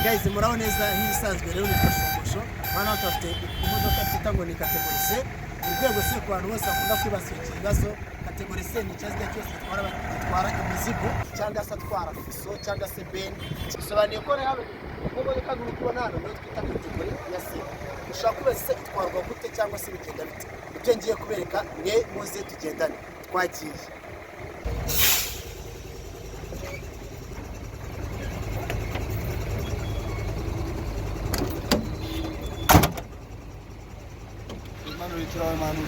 guys muraho neza nk'ibisanzwe rero nitwa Shumbusho hano tufite imodoka twita ngo ni category C urwego se ku bantu bose bakunda kwibasira ikibazo category C ni cyazwe cyose twara imizigo cyangwa se atwara fuso cyangwa se ben bisobanuye ko rero imodoka nk'uko ubona hano niyo twita category ya C ushaka kubaza se itwarwa gute cyangwa se bigenda bite ibyo ngiye kubereka mwe muze tugendane twagiye.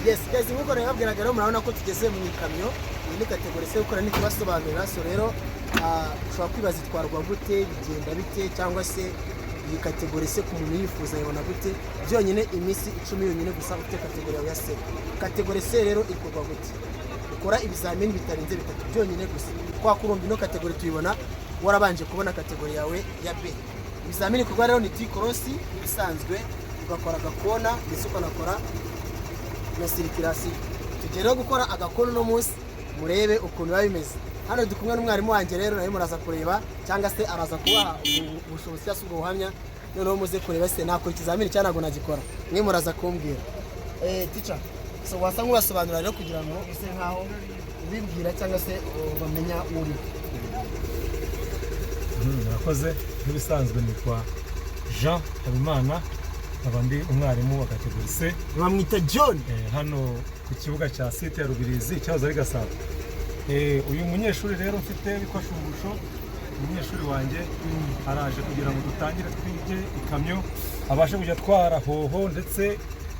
Yes, guys, nkuko nababwiraga rero murabona ko tugeze mu ikamyo ni category se ukora n'ikibasobanurira so rero ushobora kwibaza itwarwa gute bigenda bite cyangwa se iyi category se ku muntu yifuza yabona gute byonyine iminsi 10 yonyine gusa ufite category ya C. Category C rero ikorwa gute ukora ibizamini bitarenze bitatu byonyine gusa kwa kurumba ino category tuyibona warabanje kubona category yawe ya B. Ibizamini kurwa rero ni T-cross bisanzwe ugakora agakona ndetse ukanakora na circulation tugera gukora agakono no munsi murebe ukuntu babimeze hano dukumwe n'umwarimu wanje rero nayo muraza kureba cyangwa se araza kubaha ubushobozi cyangwa ubwo buhamya noneho muze kureba se nakora ikizamini cyane nago nagikora mwe muraza kumbwira teacher so wasa nk'ubasobanurira rero kugira ngo use nkaho ubimbwira cyangwa se bamenya uri murakoze nk'ibisanzwe nitwa Jean Habimana abandi umwarimu wa category C bamwita John hano ku kibuga cya site ya Rubirizi cyahoze ari Gasabo. Uyu munyeshuri rero mfite bikwa Shumbusho umunyeshuri wanjye araje kugira ngo dutangire twige ikamyo abashe kujya atwara hoho ndetse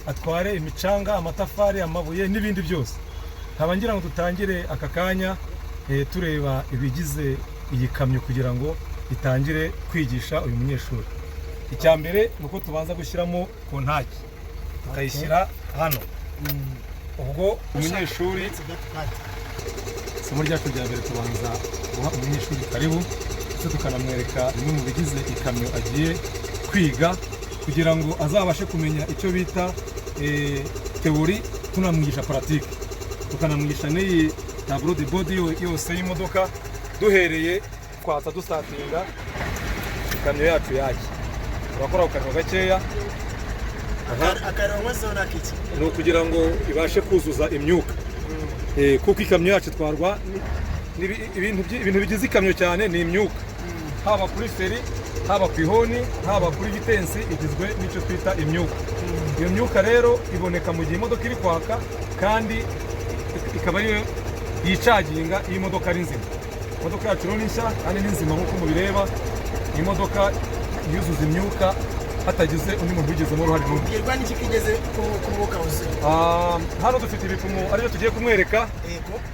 atware imicanga amatafari amabuye n'ibindi byose nkaba ngira ngo dutangire aka kanya tureba ibigize iyi kamyo kugira ngo itangire kwigisha uyu munyeshuri. Icyambere nuko tubanza gushyiramo kontaki tukayishyira hano ubwo umunyeshuri somo ryacu rya mbere tubanza guha umunyeshuri karibu ndetse tukanamwereka bimwe mu bigize ikamyo agiye kwiga kugira ngo azabashe kumenya icyo bita teori tunamwigisha pratique tukanamwigisha n'iyi tableau de bord yose y'imodoka duhereye kwatsa dusatinga ikamyo yacu yaki bakora ukanwa gakeya akarongo zona kiki no kugira ngo ibashe kuzuza imyuka kuko ikamyo yacu twarwa ibintu bigize ikamyo cyane ni imyuka haba kuri feri haba ku ihoni haba kuri vitensi igizwe n'icyo twita imyuka. Iyo myuka rero iboneka mu gihe imodoka iri kwaka kandi ikaba ariyo yicaginga iyo imodoka ari nzima. Imodoka yacu ni nshya kandi ni nzima nk'uko mubireba imodoka yuzuza imyuka hatagize undi muntu ugizemo uruhare n'undi. Birwa n'iki kigeze ku mwuka wose hano dufite ibipimo ariyo tugiye kumwereka.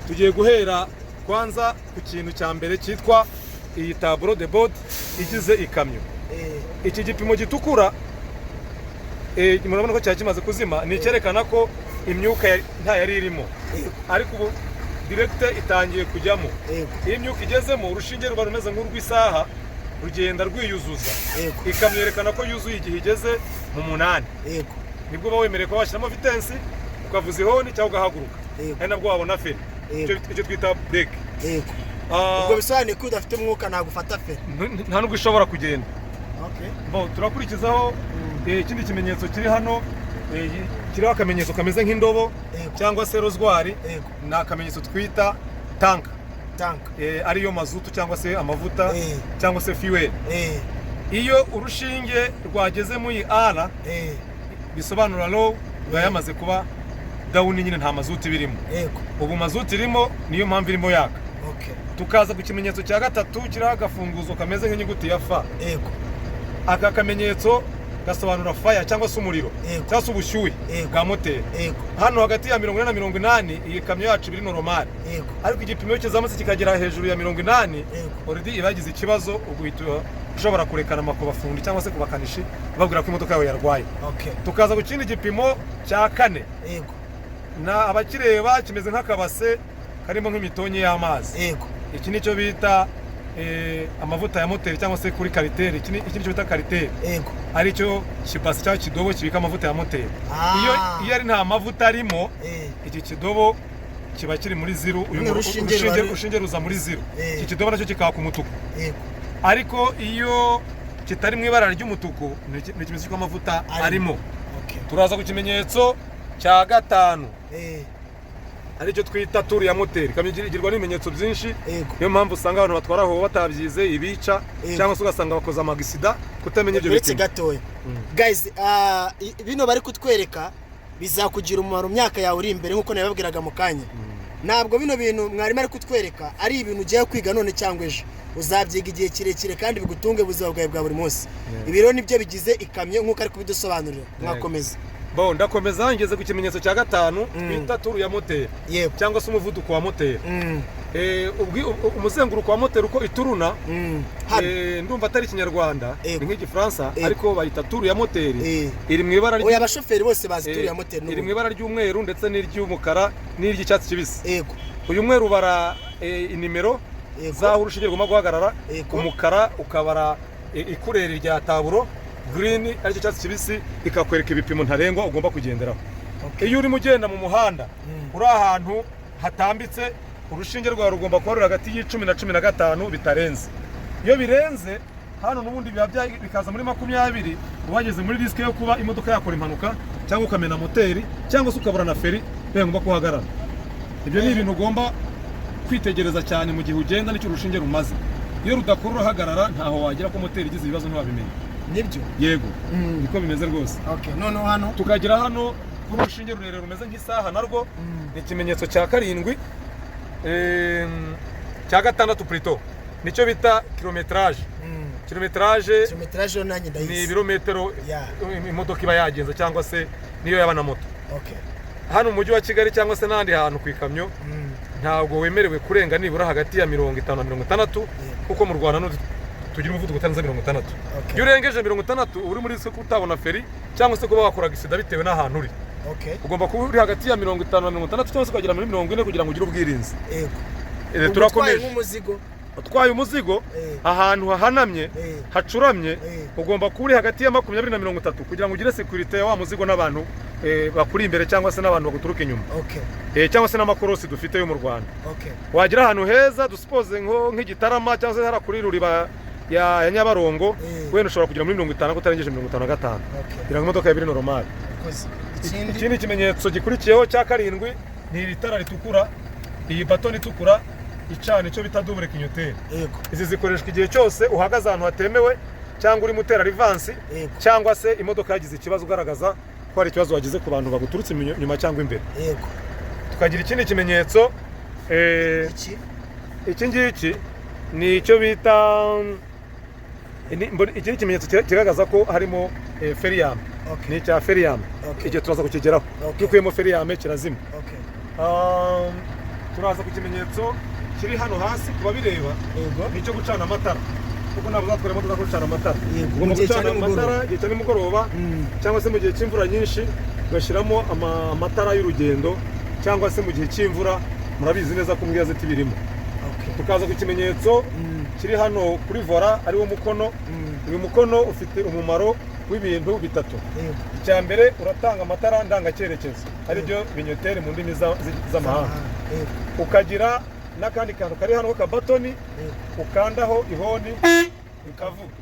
Tugiye guhera kwanza ku kintu cya mbere cyitwa iyi tableau de bord igize ikamyo. Iki gipimo gitukura murabona ko cyakimaze kuzima ni cyerekana ko imyuka nta yari irimo ariko ubu direct itangiye kujyamo. Iyi myuka igezemo urushinge ruba rumeze nk'urw'isaha rugenda rwiyuzuza ikamyo yerekana ko yuzuye igihe igeze mu 8 nibwo uba wemereye ko washyiramo vitensi ukavuza ihoni cyangwa ugahaguruka ari nabwo wabona feri icyo twita brake. ubwo bisobanuye ko udafite umwuka nagufata feri nta nubwo ishobora kugenda. Turakurikizaho ikindi kimenyetso kiri hano kiriho akamenyetso kameze nk'indobo cyangwa se rozwari ni akamenyetso twita tanka ariyo mazutu cyangwa se amavuta cyangwa se fuel. Iyo urushinge rwageze mu R bisobanura low yamaze kuba down nyine nta mazutu birimo. Ubu mazutu irimo niyo mpamvu irimo yaka. Tukaza ku kimenyetso cya gatatu kiriho agafunguzo kameze nk'inyuguti ya F. Aka kamenyetso gasobanura fire cyangwa se umuriro cyangwa se ubushyuhe bwa moteri. Hano hagati ya 40 na 80 iyi kamyo yacu biri normal ariko igipimo kizamutse kikagera hejuru ya 80 already iragize ikibazo uguhita ushobora kurekana amakubafundi cyangwa se kubakanishi babwira ko imodoka yawe yarwaye. Tukaza ku kindi gipimo cya 4 na abakireba kimeze nk'akabase karimo nk'imitonyi y'amazi. Iki nicyo bita amavuta ya moteri cyangwa se kuri karitere. Iki nicyo bita karitere ari cyo kibasi cyangwa kidobo kibika amavuta ya moteri. Iyo ari nta mavuta arimo iki kidobo kiba kiri muri zero. Uyu urushinge ruza muri zero. Iki kidobo nacyo kikaka umutuku ariko iyo kitari mu ibara ry'umutuku ni ikimenyetso cy'uko amavuta arimo. Okay. Turaza ku kimenyetso cya gatanu aricyo twita turu ya moteri. Ikamyo igirwa n'ibimenyetso byinshi, niyo mpamvu usanga abantu batwara aho batabyize ibica cyangwa se ugasanga bakoze amagisida kutamenya ibyo biti gatoya. Guys, bino bari kutwereka bizakugira umumaro mu myaka yawe uri imbere nkuko nababwiraga mu kanya. Ntabwo bino bintu mwarimu ari kutwereka ari ibintu ugiye kwiga none cyangwa ejo, uzabyiga igihe kirekire kandi bigutunge ubuzima bwawe bwa buri munsi. Ibi rero nibyo bigize ikamyo nkuko ari kubidusobanurira. Mwakomeza. Bo ndakomeza ngeze ku kimenyetso cya gatanu twita turu ya moteri cyangwa se umuvuduko wa moteri. Umuzenguruko wa moteri uko ituruna, ndumva atari Ikinyarwanda ni nk'Igifaransa, ariko bayita turu ya moteri. Iri mu ibara oya abashoferi bose bazi turu ya moteri. Iri mu ibara ry'umweru ndetse n'iry'umukara n'iry'icyatsi kibisi. Uyu mweru ubara inimero zaho urushinge rugomba guhagarara, umukara ukabara ikureri rya taburo, green aricyo cyatsi kibisi ikakwereka ibipimo ntarengwa ugomba kugenderaho. Iyo urimo ugenda mu muhanda uri ahantu hatambitse, urushinge rwawe rugomba kuba ruri hagati y'10 na 15 bitarenze. Iyo birenze hano n'ubundi bikaza muri 20, ubageze muri risk yo kuba imodoka yakora impanuka cyangwa ukamena moteri cyangwa se ukabura na feri ngomba kuhagarara. Ibyo ni ibintu ugomba kwitegereza cyane mu gihe ugenda n'icyo urushinge rumaze. Iyo rudakora urahagarara ntaho wagira ko moteri igize ibibazo ntiwabimenya. Nibyo? Yego. Niko bimeze rwose. Okay, none hano tukagira hano kuri urushinge rurerure rumeze nk'isaha narwo ni ikimenyetso cya 7 cya 6 plutôt. Nicyo bita kilometrage. Kilometrage nanjye ndayizi. Ni ibirometero imodoka iba yagenza cyangwa se niyo yaba na moto. Okay. Hano mu mujyi wa Kigali cyangwa se n'andi hantu ku ikamyo ntabwo wemerewe kurenga nibura hagati ya 50 na 60 kuko mu Rwanda tugira umuvuduko utarenze 60. Iyo urengeje 60 uri muri soko utabona feri cyangwa se kuba wakora gisida bitewe n'ahantu uri. Ugomba kuba uri hagati ya 50 na 60 cyangwa se ukagera muri 40 kugira ngo ugire ubwirinzi. Turakomeje. Utwaye umuzigo ahantu hahanamye hacuramye ugomba kuba uri hagati ya 20 na 30 kugira ngo ugire security ya wa muzigo n'abantu bakuri imbere cyangwa se n'abantu baguturuka inyuma. Cyangwa se n'amakorosi dufite yo mu Rwanda. Wagira ahantu heza dusuppose nk'igitarama cyangwa se harakuri ruriba ya Nyabarongo, wenda ushobora kugira muri 50 kutarengeje 55 kugira ngo imodoka yawe iri normal. Ikindi kimenyetso gikurikiyeho cya 7 ni itara ritukura, iyi baton itukura icana icyo bita double clignoteur. Izi zikoreshwa igihe cyose uhagaze ahantu hatemewe cyangwa uri mutera rivansi cyangwa se imodoka yagize ikibazo ugaragaza ko hari ikibazo wagize ku bantu baguturutse inyuma cyangwa imbere. Tukagira ikindi kimenyetso iki ngiki ni icyo bita iki kimenyetso kigaragaza ko harimo feriyam. Ni icya feriyam. Igihe turaza kukigeraho. Gikuyemo feriyam kirazima. Turaza ku kimenyetso kiri hano hasi kuba bireba nicyo gucana amatara kuko ntabwo uzatwara imodoka gucana amatara. Ugomba gucana amatara igihe cya nimugoroba cyangwa se mu gihe cy'imvura nyinshi ugashyiramo amatara y'urugendo cyangwa se mu gihe cy'imvura murabizi neza ko mbwiya ziti birimo. Tukaza ku kimenyetso kiri hano kuri vola ariwo mukono. Uyu mukono ufite umumaro w'ibintu bitatu. Icya mbere uratanga amatara ndangacyerekezo aribyo binyoteri mu ndimi z'amahanga. Ukagira n'akandi kantu kari hano ka batoni ukandaho ihoni bikavuga.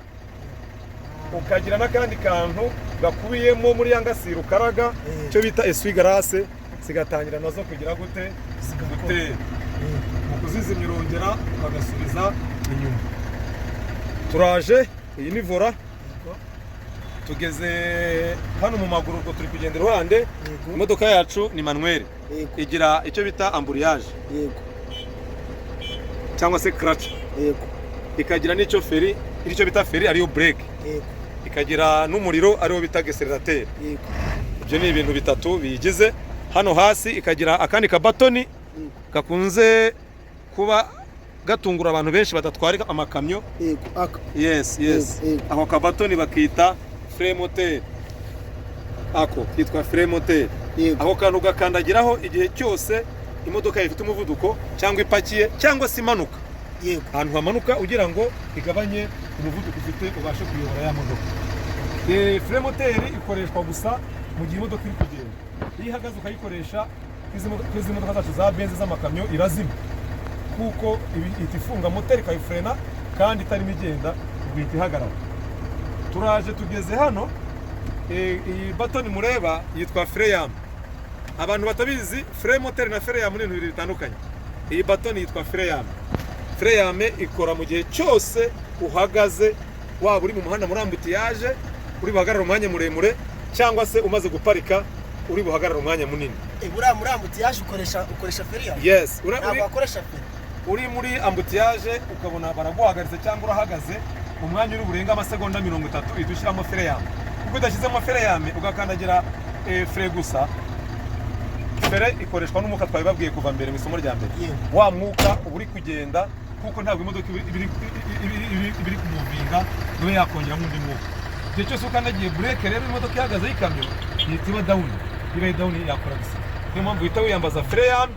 Ukagira n'akandi kantu gakubiyemo muri yangasira ukaraga cyo bita essuie-glace zigatangira nazo kugira gute zigutera. Ukuzizimya urongera ukagasubiza inyuma. Turaje iyi ni vola. Tugeze hano mu maguru ubwo turi kugenda iruhande. Imodoka yacu ni manuel. Igira icyo bita embrayage. Cyangwa se clutch. Ikagira n'icyo feri, icyo bita feri ariyo brake. Ikagira n'umuriro ariwo bita accelerateur. Ibyo ni ibintu bitatu bigize. Hano hasi ikagira akandi ka batoni gakunze kuba gatungura abantu benshi badatwara amakamyo. Yes. Ako ka batoni bakita frein moteur. Ako kitwa frein moteur. Ako kantu gakandagiraho igihe cyose imodoka ifite umuvuduko cyangwa ipakiye cyangwa se imanuka. Ahantu hamanuka ugira ngo igabanye umuvuduko ufite ubashe kuyobora ya modoka. Frein moteur ikoreshwa gusa mu gihe imodoka iri kugenda. Iyo ihagaze ukayikoresha izi modoka zacu za benzi z'amakamyo irazima kuko ihita ifunga moteri ikayifrena kandi itarimo igenda ihita ihagarara. turaje tugeze hano. Iyi batoni mureba yitwa Freyam. Abantu batabizi Frey moteur na Freyam ni ibintu bitandukanye. Iyi batoni yitwa Freyam. Freyam ikora mu gihe cyose uhagaze, waba uri mu muhanda muri ambutiyaje, uri buhagarara umwanya muremure, cyangwa se umaze guparika uri buhagarara umwanya munini. Buriya muri ambutiyaje ukoresha Freyam? Yes. Ntabwo wakoresha Frey. Uri muri ambutiyaje ukabona baraguhagaritse cyangwa urahagaze, umwanya uri burenga amasegonda 30 idushyiramo Freyam. Kuko udashyizemo Freyam ugakandagira Frey gusa, Frey ikoreshwa n'umwuka twabibabwiye kuva mbere mu isomo rya mbere. Wa mwuka uba uri kugenda kuko ntabwo imodoka ibiri kumuvinga niwe yakongeramo undi mwuka. Igihe cyose ukandagiye bureke rero imodoka ihagaze y'ikamyo yita iba down, iba down yakora gusa. Niyo mpamvu uhita wiyambaza Freyam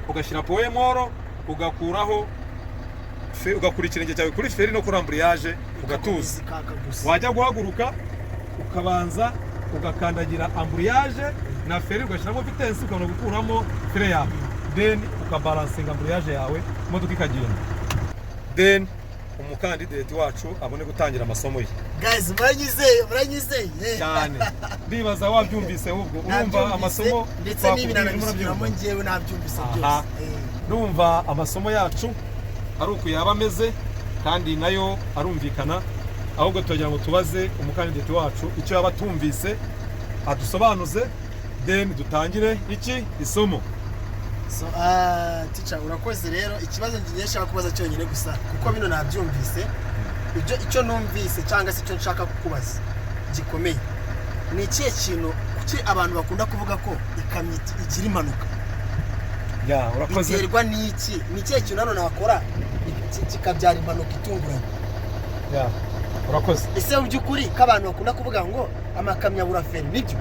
ugashyira poemoro ugakuraho ugakura ikirenge cyawe kuri feri no kuri amburiyaje ugatuza. Wajya guhaguruka ukabanza ugakandagira amburiyaje na feri ugashyiramo vitesse ukabona gukuramo Freyam, then ukabalansinga amburiyaje yawe imodoka ikagenda, then umukandidate wacu abone gutangira amasomo ye. Guys, muranyizeye cyane. Ndibaza wabyumvise ubwo urumva amasomo ndetse n'ibinanabisubiramo ngewe nabyumvise byose. Ndumva amasomo yacu ari uko yaba ameze kandi nayo arumvikana, ahubwo tugira ngo tubaze umukandidate wacu icyo yaba tumvise adusobanuze, then dutangire isomo. So teacher urakoze rero, ikibazo ngiye nshaka kubaza cyonyine gusa kuko bino nabyumvise, icyo numvise cyangwa se icyo nshaka kukubaza gikomeye ni ikihe kintu kuki abantu bakunda kuvuga ko ikamyo igira impanuka? Urakoze. Biterwa n'iki? Ni ikihe kintu hano nakora kikabyara impanuka itunguranye? Urakoze. Ese mu by'ukuri ko abantu bakunda kuvuga ngo amakamyo abura feri, nibyo?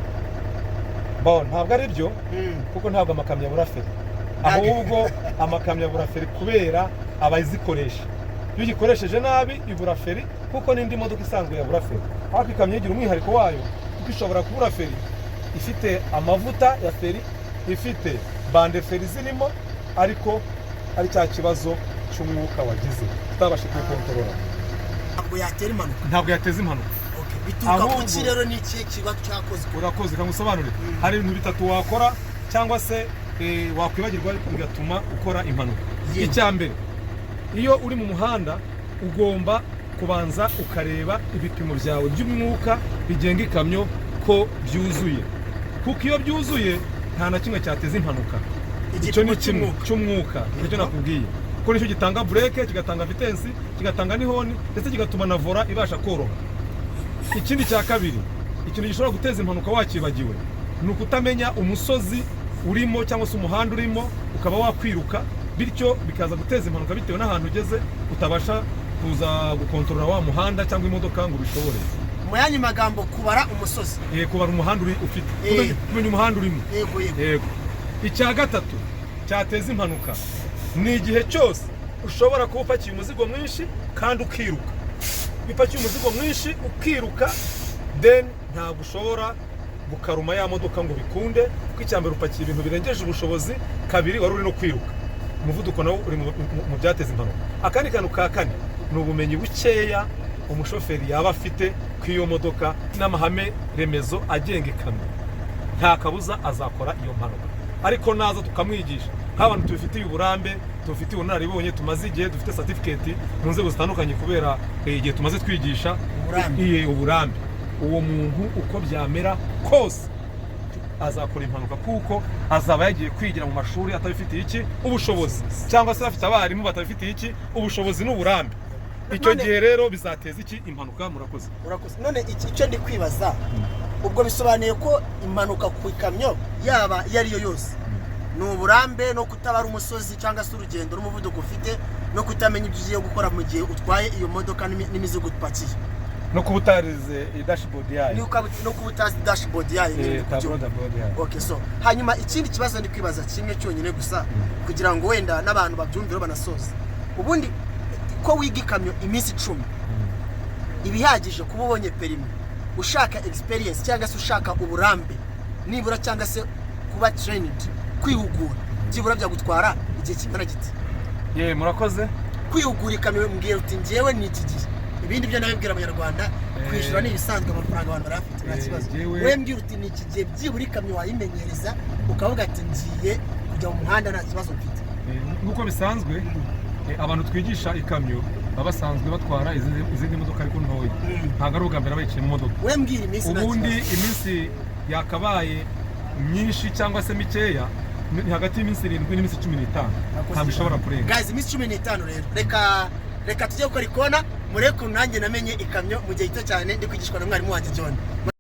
Ntabwo ari byo, kuko ntabwo amakamyo abura feri, ahubwo amakamyo abura feri kubera abayizikoresha. Iyo ugikoresheje nabi ibura feri, kuko n'indi modoka isanzwe yabura feri. Ariko ikamyo igira umwihariko wayo, kuko ishobora kubura feri ifite amavuta ya feri, ifite bande feri zirimo, ariko ari cya kibazo cy'umwuka wagize utabasha kubikontorora. Ntabwo yateza impanuka. Bituruka ku ki rero ni ikihe kiba cyakozwe? Urakoze, kangusobanurire. Hari ibintu bitatu wakora cyangwa se wakwibagirwa bigatuma ukora impanuka. Icya mbere, iyo uri mu muhanda ugomba kubanza ukareba ibipimo byawe by'umwuka bigenga ikamyo ko byuzuye, kuko iyo byuzuye nta na kimwe cyateza impanuka. Icyo ni kimwe cy'umwuka, nicyo nakubwiye. Kuko nicyo gitanga breke, kigatanga vitesse, kigatanga n'ihoni, ndetse kigatuma na vola ibasha koroha. Ikindi cya kabiri, ikintu gishobora guteza impanuka wakibagiwe, ni ukutamenya umusozi urimo cyangwa se umuhanda urimo ukaba wakwiruka, bityo bikaza guteza impanuka bitewe n'ahantu ugeze utabasha kuza gukontorora wa muhanda cyangwa imodoka ngo ubishobore. Mu yandi magambo, kubara umusozi. Kubara umuhanda ufite, kumenya umuhanda urimo. Yego. Icya gatatu cyateza impanuka ni igihe cyose ushobora kuba upakiye umuzigo mwinshi kandi ukiruka. Bipakiye umuzigo mwinshi ukiruka, then ntabwo ushobora gukaruma ya modoka ngo bikunde, kuko icyambere upakiye ibintu birengeje ubushobozi, kabiri wari uri no kwiruka, umuvuduko nawo uri mu byateza impanuka. Akandi kantu ka kane ni ubumenyi bukeya umushoferi yaba afite ku iyo modoka n'amahame remezo agenga ikamyo. Nta kabuza azakora iyo mpanuka, ariko naza tukamwigisha nk'abantu tubifitiye uburambe, tubifitiye ubunararibonye, tumaze igihe dufite certificate mu nzego zitandukanye kubera igihe tumaze twigisha uburambe. Uwo muntu uko byamera kose azakora impanuka, kuko azaba yagiye kwigira mu mashuri atabifitiye ubushobozi, cyangwa se afite abarimu batabifitiye ubushobozi n'uburambe. Icyo gihe rero bizateza impanuka. Murakoze. None icyo ndi kwibaza, ubwo bisobanuye ko impanuka ku ikamyo yaba iyo ariyo yose ni uburambe no kutabara umusozi cyangwa se urugendo n'umuvuduko ufite no kutamenya ibyo ugiye gukora mu gihe utwaye iyo modoka n'imizigo upakiye, no kubutarize dashboard yayo, no kubutazi dashboard yayo. Okay, so hanyuma ikindi kibazo ndi kwibaza kimwe cyonyine gusa kugira ngo wenda n'abantu babyumvire banasoza. Ubundi ko wiga ikamyo iminsi 10 ibihagije kuba ubonye perimi, ushaka experience cyangwa se ushaka uburambe nibura cyangwa se kuba trained, kwihugura byibura byagutwara igihe kingana giti? Murakoze. Kwihugura ikamyo mbwira uti ngewe ni iki gihe ibindi byo nabibwira abanyarwanda kwishyura ni ibisanzwe amafaranga abantu barafite nta kibazo we mbwira uti ni iki gihe byibura ikamyo wayimenyereza ukavuga ati ngiye kujya mu muhanda nta kibazo mfite nk'uko bisanzwe abantu twigisha ikamyo baba basanzwe batwara izindi modoka ariko ntoya ntabwo ari ubwa mbere bayicaye mu modoka we mbwira iminsi ubundi iminsi yakabaye myinshi cyangwa se mikeya hagati y'iminsi 7 n'iminsi 15 ntabwo ishobora kurenga guys iminsi 15 rero reka tujye gukora ikona mureke nanjye namenye ikamyo mu gihe gito cyane ndi kwigishwa na mwarimu wanjye John.